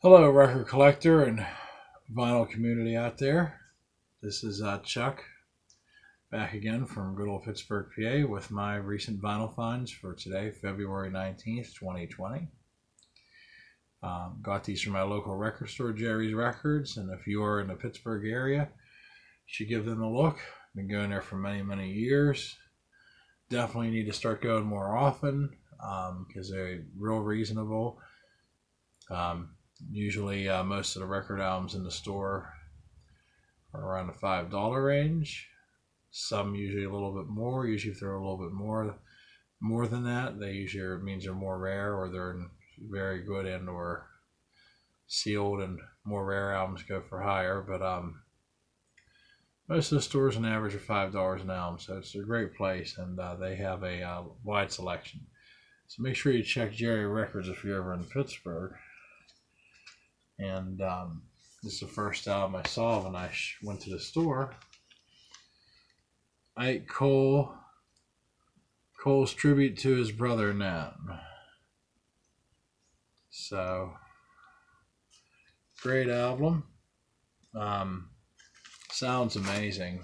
Hello, record collector and vinyl community out there. This is Chuck back again from good old Pittsburgh, PA, with my recent vinyl finds for today, February 19th, 2020. Got these from my local record store, Jerry's Records, and if you are in the Pittsburgh area, you should give them a look. Been going there for many, many years. Definitely need to start going more often because they're real reasonable. Usually most of the record albums in the store are around the $5 range. Some usually a little bit more. Usually if they're a little bit more than that, they usually means they're more rare or they're in very good and or sealed, and more rare albums go for higher. But most of the stores on average are $5 an album, so it's a great place, and they have a wide selection. So make sure you check Jerry Records if you're ever in Pittsburgh. And this is the first album I saw when I went to the store. Ike Cole's tribute to his brother Nat. So, great album. Sounds amazing.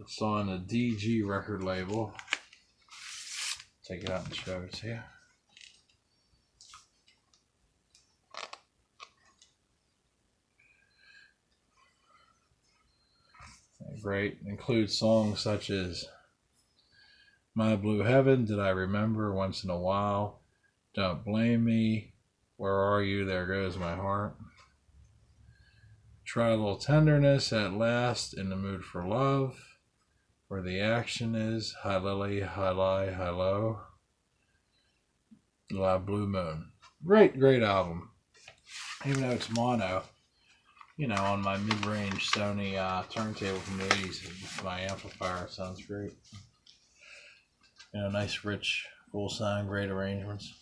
It's on the DG record label. Take it out and show it to you. Great. Includes songs such as My Blue Heaven, Did I Remember, Once in a While, Don't Blame Me, Where Are You, There Goes My Heart, Try a Little Tenderness, At Last, In the Mood for Love, Where the Action Is, Hi Lily, Hi Lie, Hi Low, La Blue Moon. Great album. Even though it's mono, on my mid-range Sony turntable from the 80s with my amplifier, it sounds great. Nice, rich, full sound, great arrangements.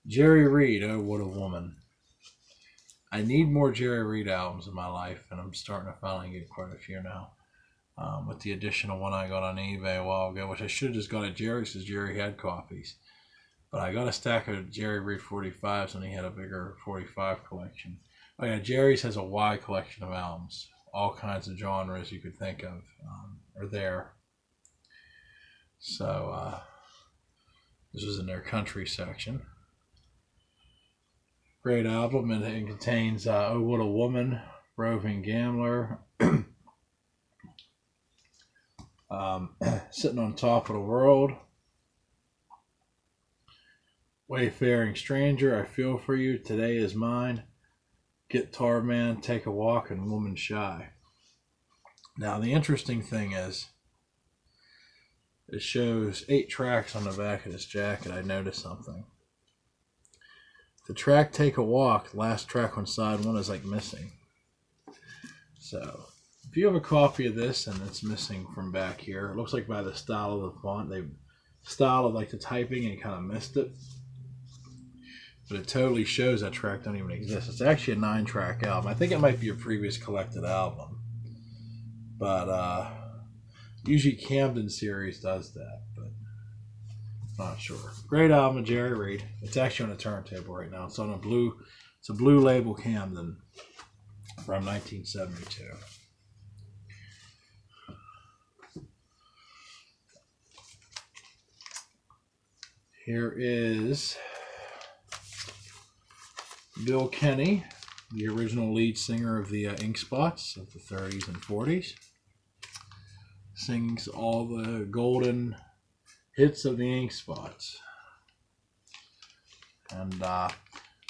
Jerry Reed, Oh What a Woman. I need more Jerry Reed albums in my life, and I'm starting to finally get quite a few now. With the additional one I got on eBay a while ago, which I should have just got at Jerry's because Jerry had copies. But I got a stack of Jerry Reed 45s when he had a bigger 45 collection. Oh yeah, Jerry's has a wide collection of albums. All kinds of genres you could think of are there. So this was in their country section. Great album, and it contains Oh What a Woman, Roving Gambler, Sitting on Top of the World, Wayfaring Stranger, I Feel for You, Today is Mine, Guitar Man, Take a Walk, and Woman Shy. Now the interesting thing is, it shows 8 tracks on the back of this jacket. I noticed something. The track Take a Walk, last track on side 1, is like missing. So if you have a copy of this and it's missing from back here, it looks like by the style of the font, they styled like the typing and kind of missed it. But it totally shows that track don't even exist. It's actually a 9-track album. I think it might be a previous collected album. But usually Camden series does that, but not sure. Great album of Jerry Reed. It's actually on a turntable right now. It's on a blue label Camden from 1972. Here is Bill Kenny, the original lead singer of the Ink Spots of the 30s and 40s. Sings all the golden hits of the Ink Spots. And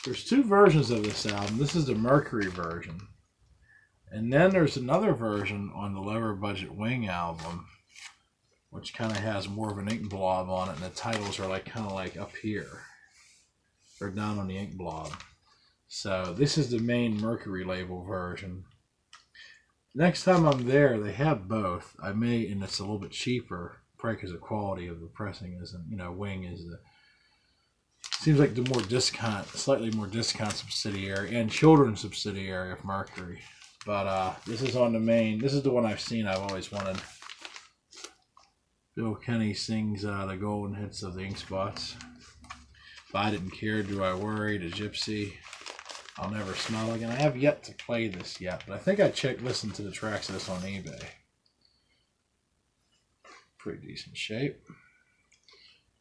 there's 2 versions of this album. This is the Mercury version. And then there's another version on the Lower Budget Wing album, which kind of has more of an ink blob on it, and the titles are kind of like up here. They're down on the ink blob. So this is the main Mercury label version. Next time I'm there, they have both. I may, and it's a little bit cheaper, probably because the quality of the pressing isn't, Wing is seems like the more slightly more discount subsidiary and children's subsidiary of Mercury. But this is on the main. This is the one I've seen. I've always wanted. Bill Kenny sings the golden hits of the Ink Spots. If I Didn't Care, Do I Worry, The Gypsy, I'll Never Smile Again. I have yet to play this yet, but I think I listened to the tracks of this on eBay. Pretty decent shape.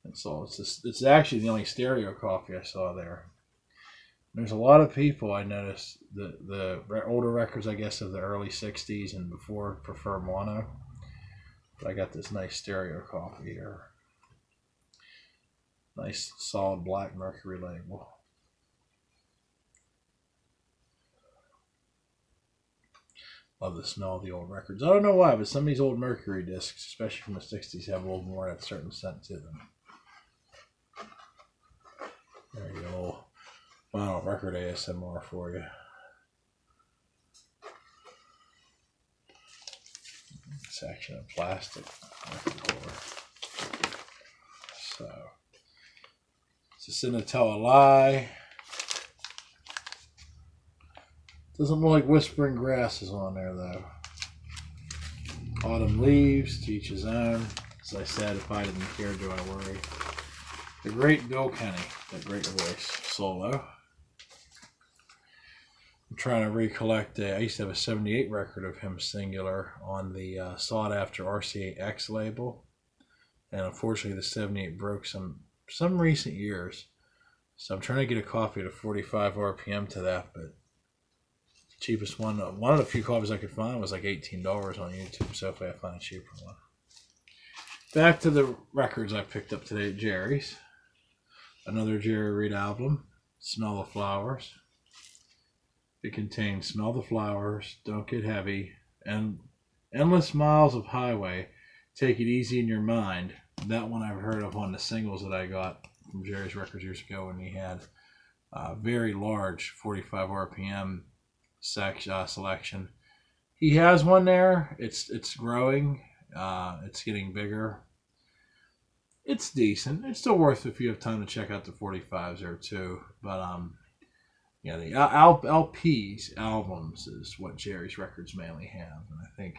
That's all. It's actually the only stereo coffee I saw there. There's a lot of people I noticed the older records, I guess, of the early 60s and before prefer mono. But I got this nice stereo coffee here. Nice solid black Mercury label. Love the smell of the old records. I don't know why, but some of these old Mercury discs, especially from the 60s, have a little more of that certain scent to them. There you go. Vinyl record ASMR for you. Section of plastic record holder. So, it's a sin to tell a lie. Doesn't look like Whispering Grass is on there though. Autumn Leaves, to each his own. As I said, If I Didn't Care, Do I Worry. The great Bill Kenny, that great voice solo. I'm trying to recollect. I used to have a '78 record of him singular on the sought after RCA-X label, and unfortunately the '78 broke some recent years. So I'm trying to get a copy at a 45 RPM to that, but the cheapest one of the few copies I could find was like $18 on YouTube. So hopefully I find a cheaper one. Back to the records I picked up today at Jerry's. Another Jerry Reed album, Smell the Flowers. It contains Smell the Flowers, Don't Get Heavy, and Endless Miles of Highway, Take It Easy in Your Mind. That one I've heard of on the singles that I got from Jerry's Records years ago when he had a very large 45 RPM selection. He has one there. It's growing. It's getting bigger. It's decent. It's still worth it if you have time to check out the 45s there too. But yeah, the LPs, albums, is what Jerry's Records mainly have, and I think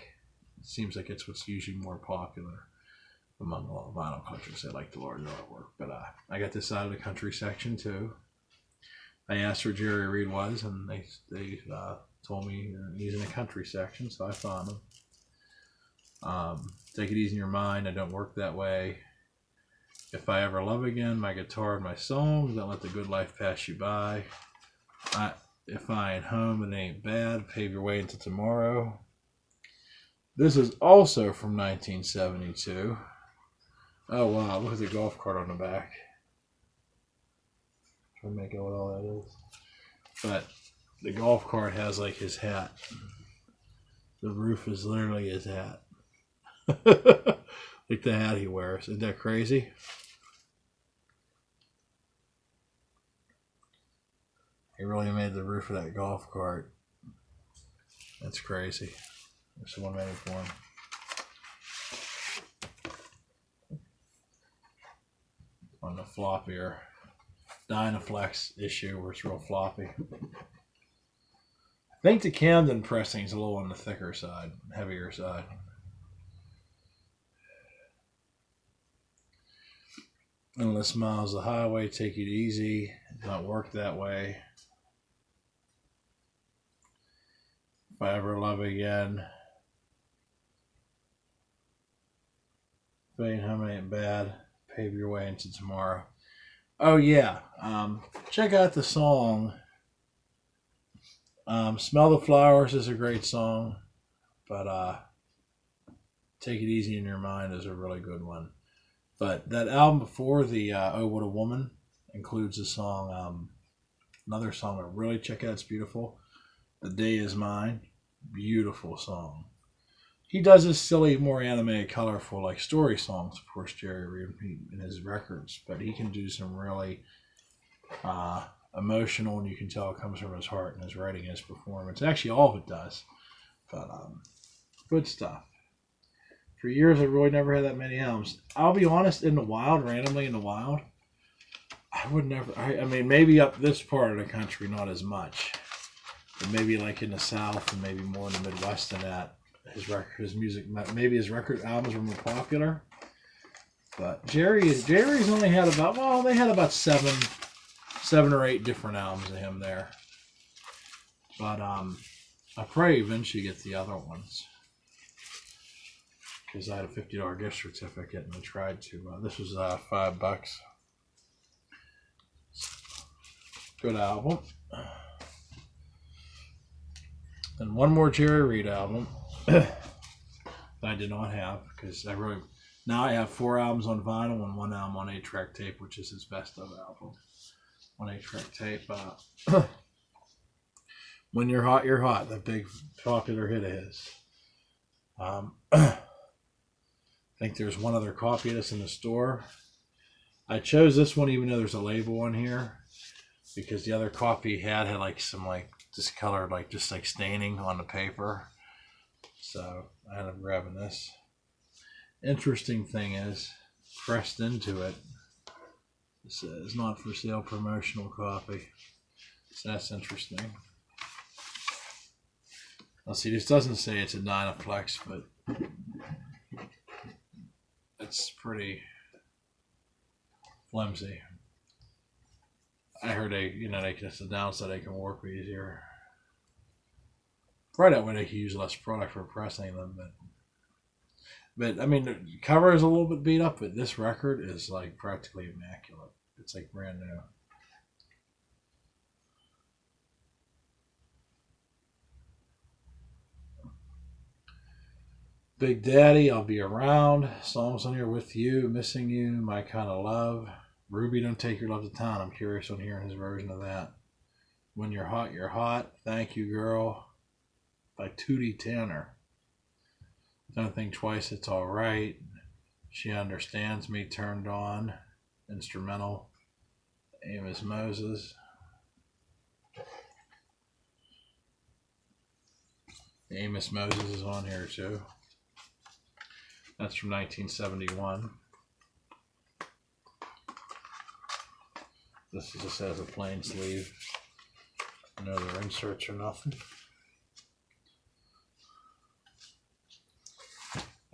it seems like it's what's usually more popular among a lot of vinyl collectors. They like the larger artwork. But I got this out of the country section too. I asked where Jerry Reed was, and they told me he's in the country section, so I found him. Take It Easy in Your Mind, I Don't Work That Way. If I Ever Love Again, My Guitar and My Songs, Don't Let the Good Life Pass You By. If I Ain't Home, It Ain't Bad, Pave Your Way Into Tomorrow. This is also from 1972. Oh wow, look at the golf cart on the back. Trying to make out what all that is. But the golf cart has like his hat. The roof is literally his hat. Like the hat he wears. Isn't that crazy? He really made the roof of that golf cart. That's crazy. There's one made for him. On the floppier Dynaflex issue where it's real floppy. I think the Camden pressing is a little on the thicker side, heavier side. Endless Miles of Highway, Take It Easy, Don't Work That Way. If I Ever Love Again. If Ain't Home Ain't Bad, Pave Your Way Into Tomorrow. Oh yeah, check out the song. Smell the Flowers is a great song, but Take It Easy in Your Mind is a really good one. But that album before the Oh What a Woman includes a song, another song I really check out. It's beautiful. The Day Is Mine, beautiful song. He does his silly, more animated, colorful, like story songs, of course, Jerry Reed in his records, but he can do some really emotional, and you can tell it comes from his heart and his writing and his performance. Actually, all of it does, but good stuff. For years, I really never had that many albums. I'll be honest, in the wild, randomly in the wild, I would never, I mean, maybe up this part of the country, not as much, but maybe like in the South and maybe more in the Midwest than that. His music, maybe his record albums were more popular. But Jerry's only had about, well, they had about seven or eight different albums of him there. But I pray eventually get the other ones, because I had a $50 gift certificate and I tried to. This was $5. Good album. And one more Jerry Reed album that I did not have, because now I have 4 albums on vinyl and 1 album on 8-track tape, which is his best of album on 8-track tape. When You're Hot, You're Hot, the big popular hit of his. I think there's one other copy of this in the store. I chose this one even though there's a label on here, because the other copy had like some like discolored, like just like staining on the paper. So I ended up grabbing this. Interesting thing is, pressed into it, it says not for sale promotional copy. So that's interesting. Let's see, this doesn't say it's a Dynaplex, but it's pretty flimsy. I heard they can announce that they can work easier. Right that way they can use less product for pressing them, but I mean, the cover is a little bit beat up, but this record is like practically immaculate. It's like brand new. Big Daddy, I'll Be Around. Songs on here: With You, Missing You, My Kind of Love. Ruby, Don't Take Your Love to Town. I'm curious on hearing his version of that. When You're Hot, You're Hot. Thank You, Girl, by Tootie Tanner. Don't Think Twice, It's Alright. She Understands Me, Turned On. Instrumental. Amos Moses. Amos Moses is on here too. That's from 1971. This just has a plain sleeve. No other inserts or nothing.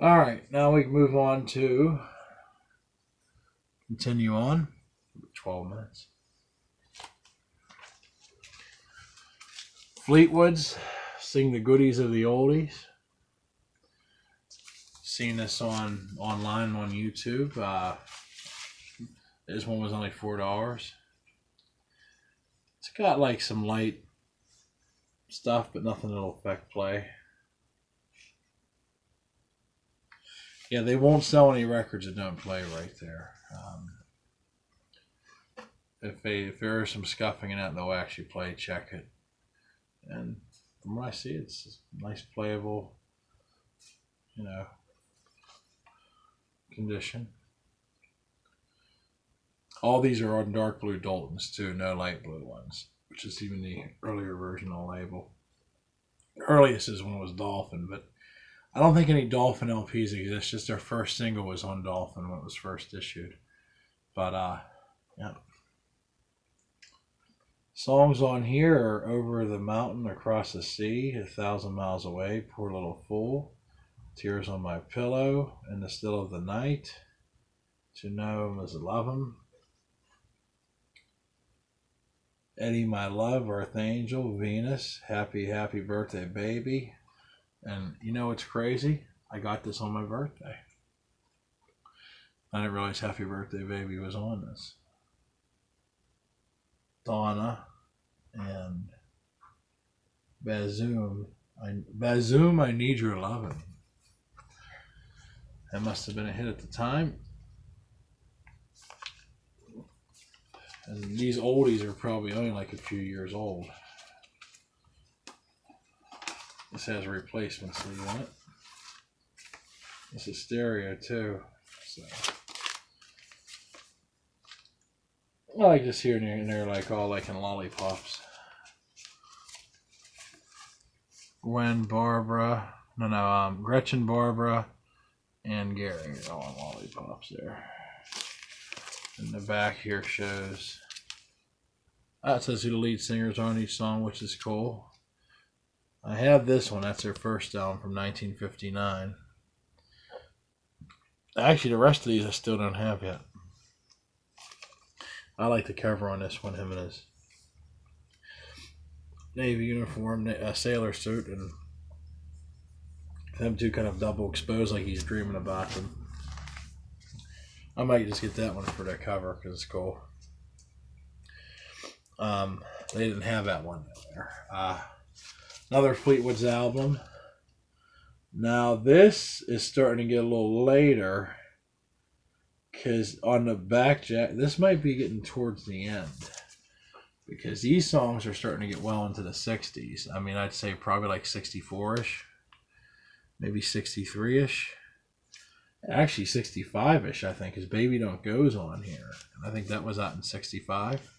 Alright, now we can move on to continue on. 12 minutes. Fleetwood's Sing the Goodies of the Oldies. Seen this online on YouTube. This one was only $4. It's got like some light stuff, but nothing that'll affect play. Yeah, they won't sell any records that don't play right there. If there is some scuffing in it, they'll actually play, check it. And from what I see, it's nice playable, condition. All these are on dark blue Daltons too, no light blue ones, which is even the earlier version on the label. The earliest is one was Dolphin, but I don't think any Dolphin LPs exist. Just their first single was on Dolphin when it was first issued. But yeah. Songs on here are Over the Mountain, Across the Sea, 1,000 Miles Away, Poor Little Fool, Tears on My Pillow, In the Still of the Night, To Know Him Is to Love Him, Eddie My Love, Earth Angel, Venus, Happy Happy Birthday Baby. And you know what's crazy? I got this on my birthday. I didn't realize Happy Birthday Baby was on this. Donna and Bazoom. I Need Your Lovin'. That must have been a hit at the time. And these oldies are probably only like a few years old. This has a replacement sleeve on it. This is stereo too. So I like just here and there, like all like in lollipops. Gretchen, Barbara, and Gary are all in lollipops there. And the back here shows, it says who the lead singers are on each song, which is cool. I have this one. That's their first album from 1959. Actually, the rest of these I still don't have yet. I like the cover on this one, him in his Navy uniform, a sailor suit, and them two kind of double exposed like he's dreaming about them. I might just get that one for the cover because it's cool. They didn't have that one there. Another Fleetwood's album. Now this is starting to get a little later because on the back jack, this might be getting towards the end because these songs are starting to get well into the 60s. I mean, I'd say probably like 64-ish, maybe 63-ish. Actually 65-ish, I think, because Baby Don't Go's on here. And I think that was out in 65.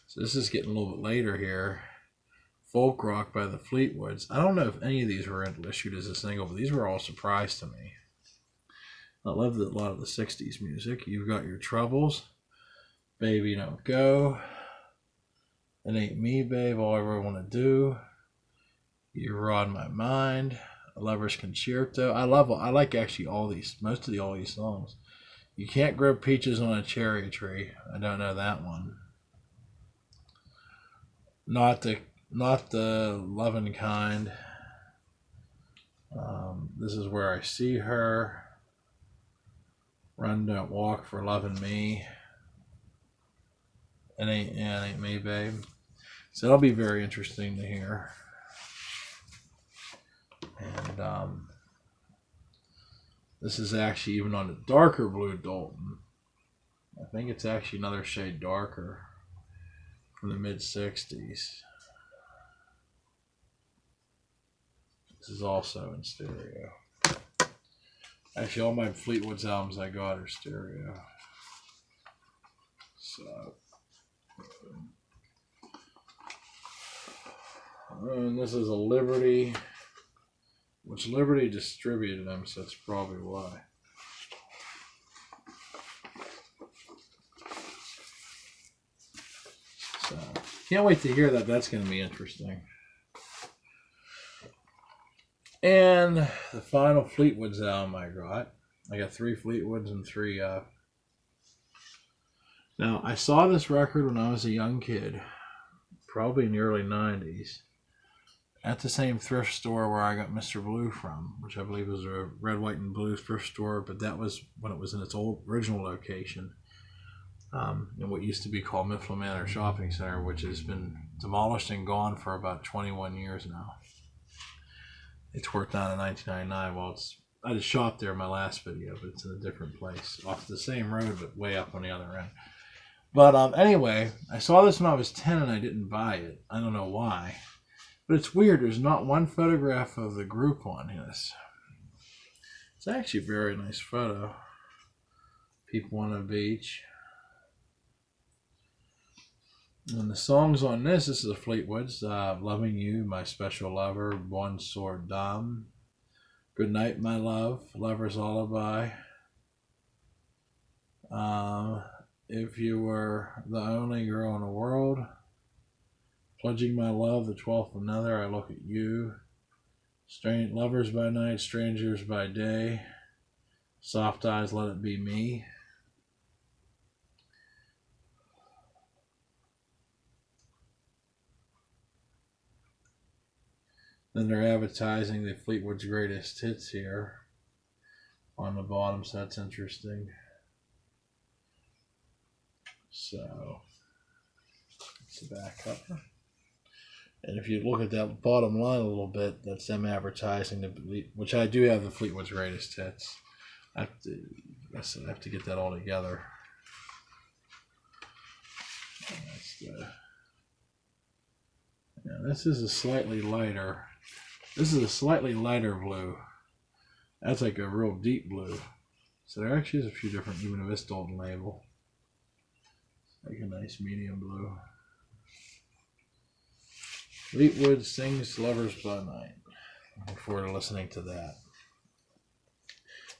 So this is getting a little bit later here. Folk Rock by the Fleetwoods. I don't know if any of these were issued as a single, but these were all a surprise to me. I love a lot of the 60s music. You've Got Your Troubles, Baby Don't Go, It Ain't Me, Babe, All I Ever Want to Do, You're on My Mind, A Lover's Concerto. I like actually most of all these songs. You Can't Grow Peaches on a Cherry Tree. I don't know that one. Not the Loving Kind. This Is Where I See Her. Run Don't Walk for Loving Me. It Ain't Me, Babe. So that'll be very interesting to hear. And this is actually even on the darker blue Dalton. I think it's actually another shade darker from the mid-60s. This is also in stereo. Actually, all my Fleetwood's albums I got are stereo. So, and this is a Liberty, which Liberty distributed them, so that's probably why. So, can't wait to hear that. That's going to be interesting. And the final Fleetwood's album I got 3 Fleetwoods and 3. Now, I saw this record when I was a young kid, probably in the early 90s, at the same thrift store where I got Mr. Blue from, which I believe was a red, white, and blue thrift store, but that was when it was in its original location in what used to be called Mifflin Manor Shopping Center, which has been demolished and gone for about 21 years now. It's worked down in 1999. I just shopped there in my last video, but it's in a different place, off the same road, but way up on the other end. But anyway, I saw this when I was 10 and I didn't buy it. I don't know why. But it's weird. There's not one photograph of the group on this. It's actually a very nice photo. People on the beach. And the songs on this is the Fleetwoods. Loving You, My Special Lover, One Sword Dame, Good Night, My Love, Lover's Lullaby. If You Were the Only Girl in the World, Pledging My Love, The 12th Another, I Look at You, Lovers by Night, Strangers by Day, Soft Eyes, Let It Be Me. Then they're advertising the Fleetwood's greatest hits here on the bottom, so that's interesting. So, it's the back cover. And if you look at that bottom line a little bit, that's them advertising, which I do have the Fleetwood's greatest hits. I have to get that all together. This is a slightly lighter. This is a slightly lighter blue. That's like a real deep blue. So there actually is a few different, even if it's Dalton label. Like a nice medium blue. Fleetwood sings Lovers by Night. Look forward to listening to that.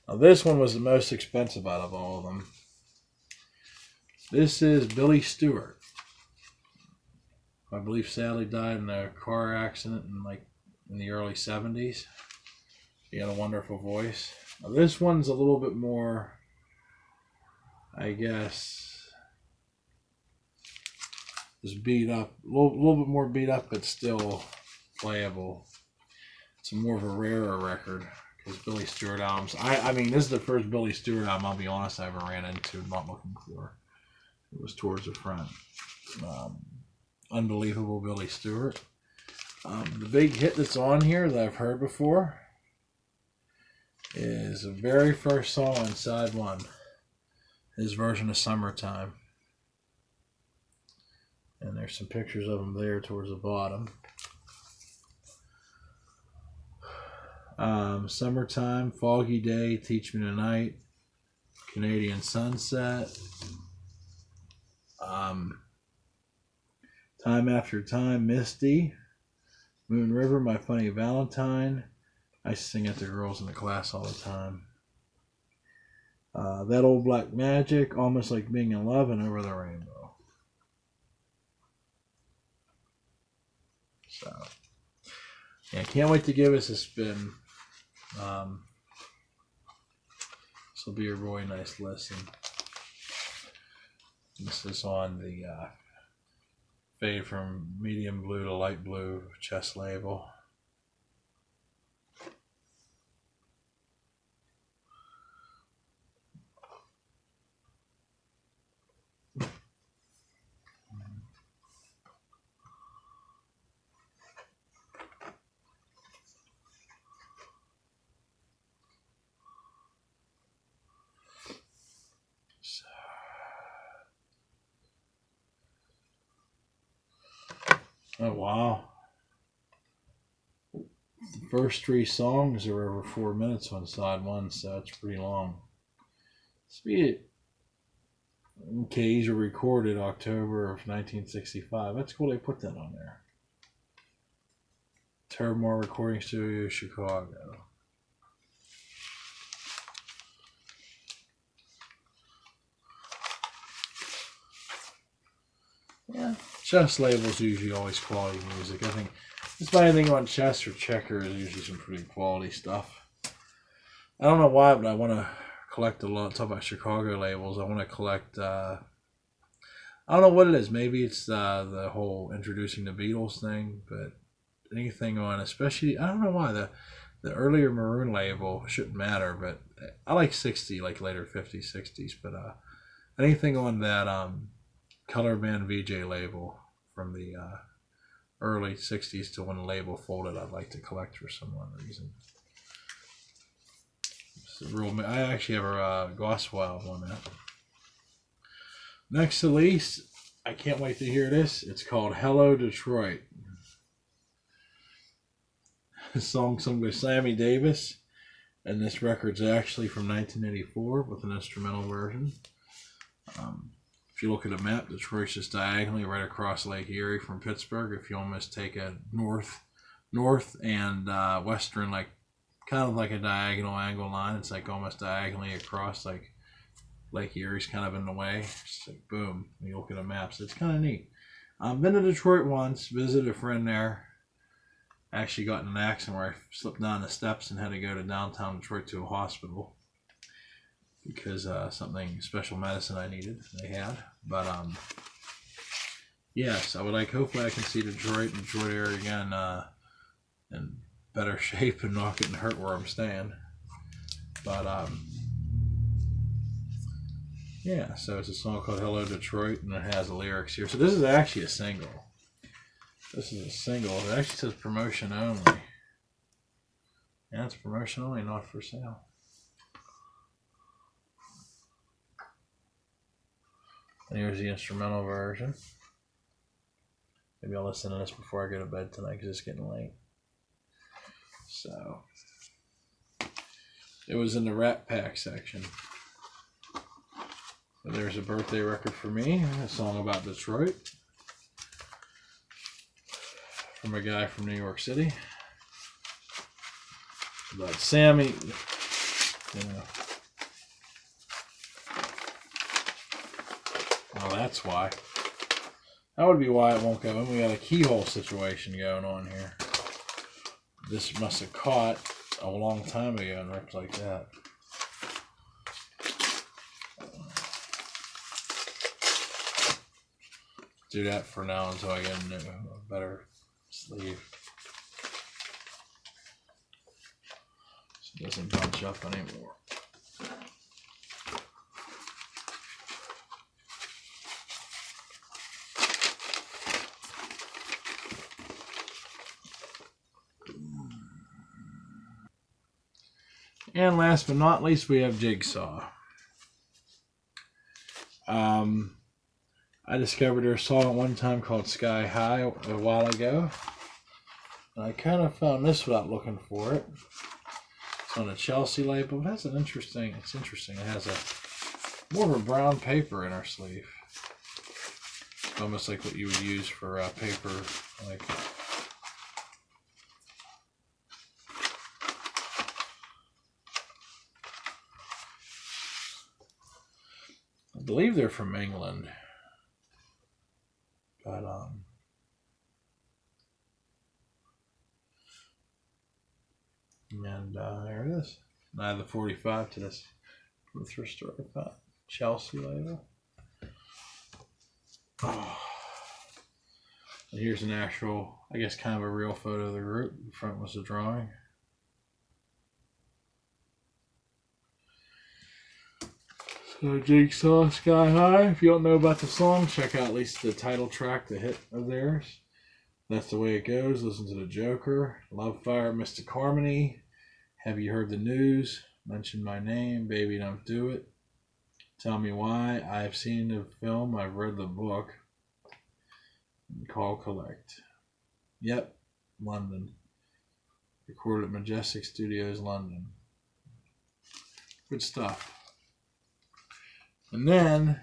Now this one was the most expensive out of all of them. This is Billy Stewart. I believe sadly died in a car accident in the early 70s. He had a wonderful voice. Now, this one's a little bit more, I guess, is beat up, a little bit more beat up, but still playable. It's more of a rarer record because Billy Stewart albums. I mean, this is the first Billy Stewart album, I'll be honest, I ever ran into, not looking for. It was Towards the Front. Unbelievable Billy Stewart. The big hit that's on here that I've heard before is the very first song on side one. His version of Summertime. And there's some pictures of him there towards the bottom. Summertime, Foggy Day, Teach Me Tonight, Canadian Sunset, Time After Time, Misty, Moon River, My Funny Valentine. I sing it to girls in the class all the time. That Old Black Magic, Almost Like Being in Love, and Over the Rainbow. So, yeah, can't wait to give us a spin. This will be a really nice listen. This is on the fade from medium blue to light blue chest label. Oh, wow. The first three songs are over 4 minutes on side one, so it's pretty long. Okay, these were recorded October of 1965. That's cool they put that on there. Turmore Recording Studio, Chicago. Yeah, chess labels usually always quality music. I think despite anything on chess or checker is usually some pretty quality stuff. I don't know why, but I want to collect a lot. Talk about Chicago labels. I want to collect. I don't know what it is. Maybe it's the whole introducing the Beatles thing, but anything on, especially I don't know why the earlier Maroon label shouldn't matter, but I like 60, like later 50s, 60s, but anything on that Color Band VJ label from the early 60s to when the label folded, I'd like to collect for some odd reason. I actually have a gospel album on that. Next to least, I can't wait to hear this. It's called Hello Detroit. A song sung by Sammy Davis, and this record's actually from 1984 with an instrumental version. If you look at a map, Detroit's just diagonally right across Lake Erie from Pittsburgh. If you almost take a north and western, like kind of like a diagonal angle line, it's like almost diagonally across, like Lake Erie's kind of in the way. It's like boom. You look at a map, so it's kind of neat. I've been to Detroit once, visited a friend there. Actually got in an accident where I slipped down the steps and had to go to downtown Detroit to a hospital because something special medicine I needed they had. But yes, I would like, hopefully I can see Detroit area again in better shape and not getting hurt where I'm staying. But yeah, so it's a song called Hello Detroit, and it has the lyrics here. So this is actually a single. This is a single. It actually says promotion only. Yeah, it's promotion only, not for sale. And here's the instrumental version. Maybe I'll listen to this before I go to bed tonight because it's getting late. So, it was in the Rat Pack section. So there's a birthday record for me, a song about Detroit. From a guy from New York City. About Sammy, you know. Well, that's why. That would be why it won't go in. We got a keyhole situation going on here. This must have caught a long time ago and ripped like that. do that for now until I get a better sleeve. So it doesn't bunch up anymore. And last but not least, we have Jigsaw. I discovered their song at one time called Sky High a while ago. And I kind of found this without looking for it. It's on a Chelsea label. It has it's interesting. It has a more of a brown paper in our sleeve. It's almost like what you would use for paper, like I believe they're from England. But and there it is. I have the 45 to this from the thrift store. I found Chelsea label. Oh. And here's an actual, I guess, kind of a real photo of the group. The front was a drawing. So Jigsaw, Sky High. If you don't know about the song, check out at least the title track, the hit of theirs. That's the Way It Goes. Listen to The Joker. Love Fire, Mystic Harmony. Have You Heard the News? Mention My Name. Baby Don't Do It. Tell Me Why. I've seen the film. I've read the book. Call Collect. Yep. London. Recorded at Majestic Studios, London. Good stuff. And then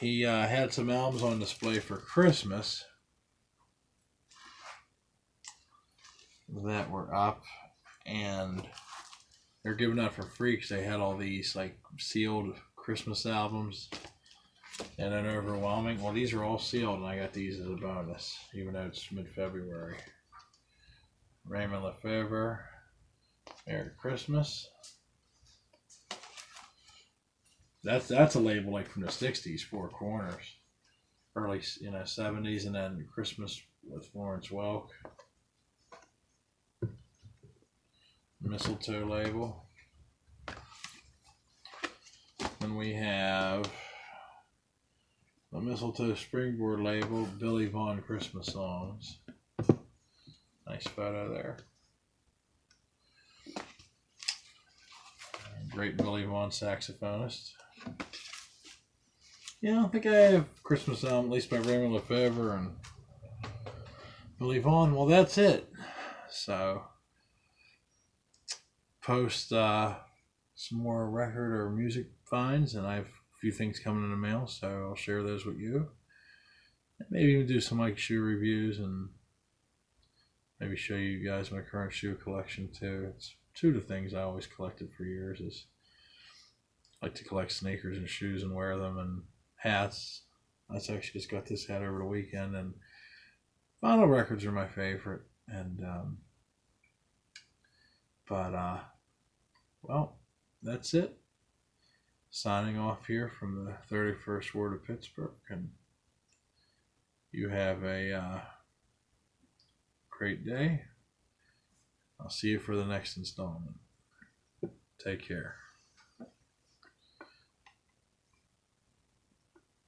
he had some albums on display for Christmas that were up, and they're giving out for free because they had all these like sealed Christmas albums, and then overwhelming. Well, these are all sealed, and I got these as a bonus, even though it's mid-February. Raymond Lefebvre, Merry Christmas. That's a label like from the 60s, Four Corners. Early, 70s, and then Christmas with Florence Welk. Mistletoe label. Then we have the Mistletoe Springboard label, Billy Vaughn Christmas Songs. Nice photo there. Great Billy Vaughn saxophonist. Yeah, I think I have Christmas album, at least by Raymond Lefebvre and Billy Vaughn. Well, that's it. So, post some more record or music finds, and I have a few things coming in the mail, so I'll share those with you. And maybe even do some like shoe reviews and maybe show you guys my current shoe collection too. It's two of the things I always collected for years is I like to collect sneakers and shoes and wear them, and hats. I actually just got this hat over the weekend, and vinyl records are my favorite. And well, that's it. Signing off here from the 31st Ward of Pittsburgh, and you have a great day. I'll see you for the next installment. Take care.